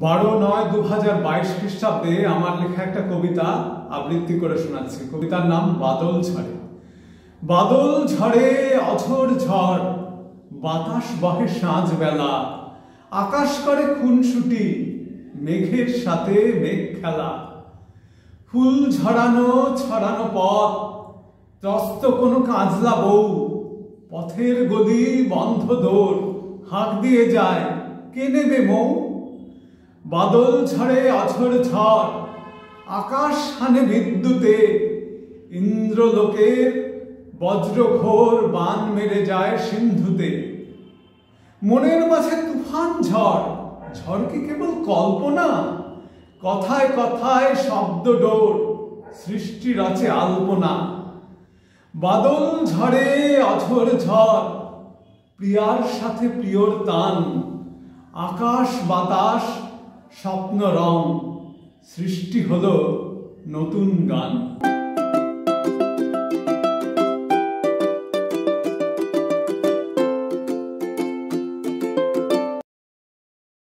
12/9/2022 খ্রিস্টাব্দে আমার লেখা একটা কবিতা আবৃত্তি করে শোনাচ্ছি। কবিতার নাম বাদল ঝড়ে। বাদল ঝড়ে অঝোর ঝড়, বাতাস বহে সাঁঝ বেলা, আকাশ করে খুনসুটি, মেঘের সাথে মেঘ খেলা। ফুল ঝরানো ছড়ানো পথ, ত্রস্ত কোনো কাজলা বউ, পথের গলি বন্ধ দোর, হাঁক দিয়ে যায় কে নেবে মৌ। বাদল ঝড়ে অঝোর ঝড়, আকাশ হানে বিদ্যুতে, ইন্দ্রলোকের বজ্রঘোর বান মেরে যায় সিন্ধুতে। মনের মাঝে তুফান ঝড়, ঝড় কি কেবল কল্পনা? কথায় কথায় শব্দ ডোর, সৃষ্টি রচে আলপনা। বাদল ঝড়ে অঝোর ঝড়, প্রিয়ার সাথে প্রিয়র তান, আকাশ বাতাস স্বপ্ন রং, সৃষ্টি হলো নতুন গান।